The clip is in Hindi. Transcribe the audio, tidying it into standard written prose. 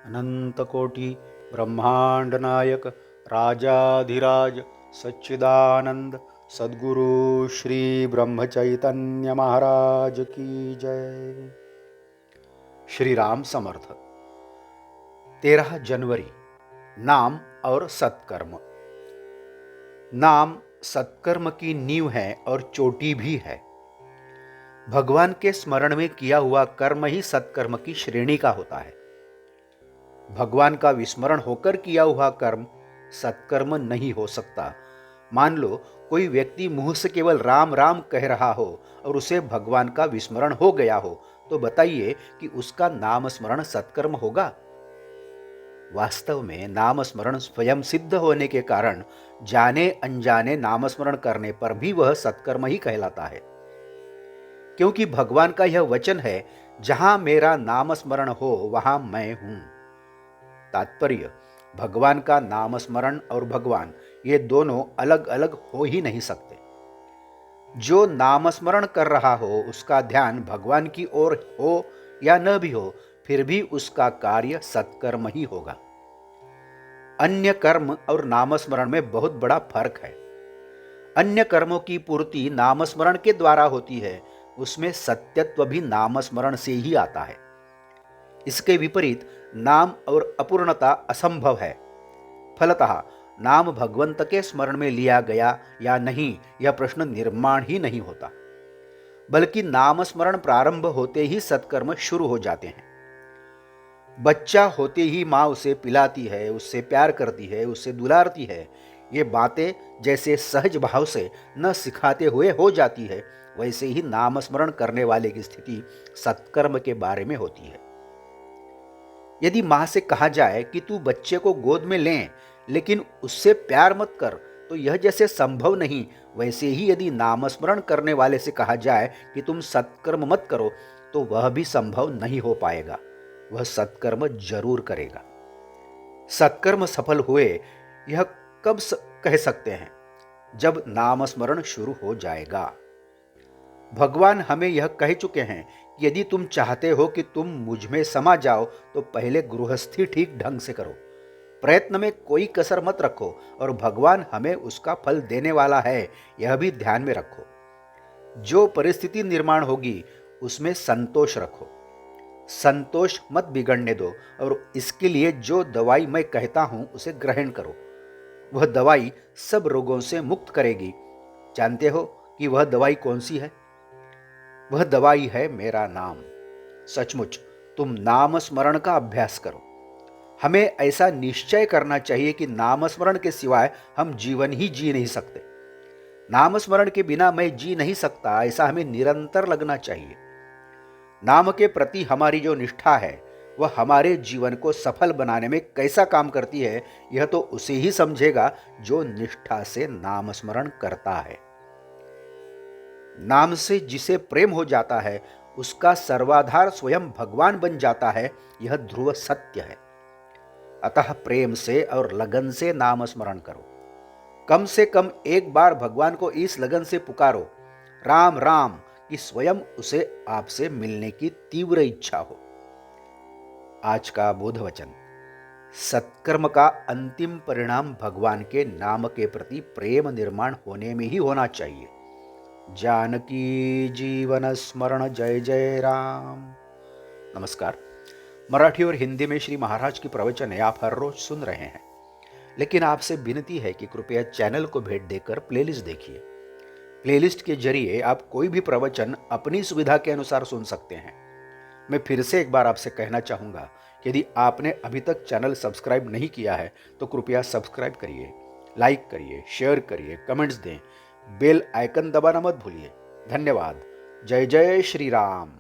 अनंतकोटि ब्रह्मांड नायक राजाधिराज सच्चिदानंद सद्गुरु श्री ब्रह्म चैतन्य महाराज की जय। श्री राम समर्थ। 13 जनवरी। नाम और सत्कर्म। नाम सत्कर्म की नींव है और चोटी भी है। भगवान के स्मरण में किया हुआ कर्म ही सत्कर्म की श्रेणी का होता है। भगवान का विस्मरण होकर किया हुआ कर्म सत्कर्म नहीं हो सकता। मान लो कोई व्यक्ति मुंह से केवल राम राम कह रहा हो और उसे भगवान का विस्मरण हो गया हो, तो बताइए कि उसका नाम स्मरण सत्कर्म होगा? वास्तव में नाम स्मरण स्वयं सिद्ध होने के कारण जाने अनजाने नाम स्मरण करने पर भी वह सत्कर्म ही कहलाता है, क्योंकि भगवान का यह वचन है, जहां मेरा नाम स्मरण हो वहां मैं हूं। तात्पर्य, भगवान का नाम स्मरण और भगवान ये दोनों अलग अलग हो ही नहीं सकते। जो नाम स्मरण कर रहा हो उसका ध्यान भगवान की ओर हो या न भी हो, फिर भी उसका कार्य सत्कर्म ही होगा। अन्य कर्म और नामस्मरण में बहुत बड़ा फर्क है। अन्य कर्मों की पूर्ति नामस्मरण के द्वारा होती है, उसमें सत्यत्व भी नामस्मरण से ही आता है। इसके विपरीत नाम और अपूर्णता असंभव है। फलतः नाम भगवंत के स्मरण में लिया गया या नहीं, यह प्रश्न निर्माण ही नहीं होता, बल्कि नाम स्मरण प्रारंभ होते ही सत्कर्म शुरू हो जाते हैं। बच्चा होते ही माँ उसे पिलाती है, उससे प्यार करती है, उससे दुलारती है। ये बातें जैसे सहज भाव से न सिखाते हुए हो जाती है, वैसे ही नाम स्मरण करने वाले की स्थिति सत्कर्म के बारे में होती है। यदि मां से कहा जाए कि तू बच्चे को गोद में ले, लेकिन उससे प्यार मत कर, तो यह जैसे संभव नहीं, वैसे ही यदि नामस्मरण करने वाले से कहा जाए कि तुम सत्कर्म मत करो, तो वह भी संभव नहीं हो पाएगा। वह सत्कर्म जरूर करेगा। सत्कर्म सफल हुए यह कब कह सकते हैं? जब नामस्मरण शुरू हो जाएगा। भगवान हमें यह कह चुके हैं कि यदि तुम चाहते हो कि तुम मुझ में समा जाओ, तो पहले गृहस्थी ठीक ढंग से करो, प्रयत्न में कोई कसर मत रखो, और भगवान हमें उसका फल देने वाला है, यह भी ध्यान में रखो। जो परिस्थिति निर्माण होगी उसमें संतोष रखो, संतोष मत बिगड़ने दो, और इसके लिए जो दवाई मैं कहता हूं उसे ग्रहण करो। वह दवाई सब रोगों से मुक्त करेगी। जानते हो कि वह दवाई कौन सी है? वह दवाई है मेरा नाम। सचमुच तुम नाम स्मरण का अभ्यास करो। हमें ऐसा निश्चय करना चाहिए कि नाम स्मरण के सिवाय हम जीवन ही जी नहीं सकते। नाम स्मरण के बिना मैं जी नहीं सकता, ऐसा हमें निरंतर लगना चाहिए। नाम के प्रति हमारी जो निष्ठा है, वह हमारे जीवन को सफल बनाने में कैसा काम करती है, यह तो उसे ही समझेगा जो निष्ठा से नाम स्मरण करता है। नाम से जिसे प्रेम हो जाता है, उसका सर्वाधार स्वयं भगवान बन जाता है, यह ध्रुव सत्य है। अतः प्रेम से और लगन से नाम स्मरण करो। कम से कम एक बार भगवान को इस लगन से पुकारो, राम राम, कि स्वयं उसे आपसे मिलने की तीव्र इच्छा हो। आज का बोध वचन: सत्कर्म का अंतिम परिणाम भगवान के नाम के प्रति प्रेम निर्माण होने में ही होना चाहिए। जानकी जीवन स्मरण जय जय राम। नमस्कार। मराठी और हिंदी में श्री महाराज की प्रवचनें आप हर रोज सुन रहे हैं, लेकिन आपसे विनती है कि कृपया चैनल को भेंट देकर प्लेलिस्ट देखिए। प्लेलिस्ट के जरिए आप कोई भी प्रवचन अपनी सुविधा के अनुसार सुन सकते हैं। मैं फिर से एक बार आपसे कहना चाहूँगा कि यदि आपने अभी तक चैनल सब्सक्राइब नहीं किया है तो कृपया सब्सक्राइब करिए, लाइक करिए, शेयर करिए, कमेंट्स दें, बेल आइकन दबाना मत भूलिए। धन्यवाद। जय जय श्री राम।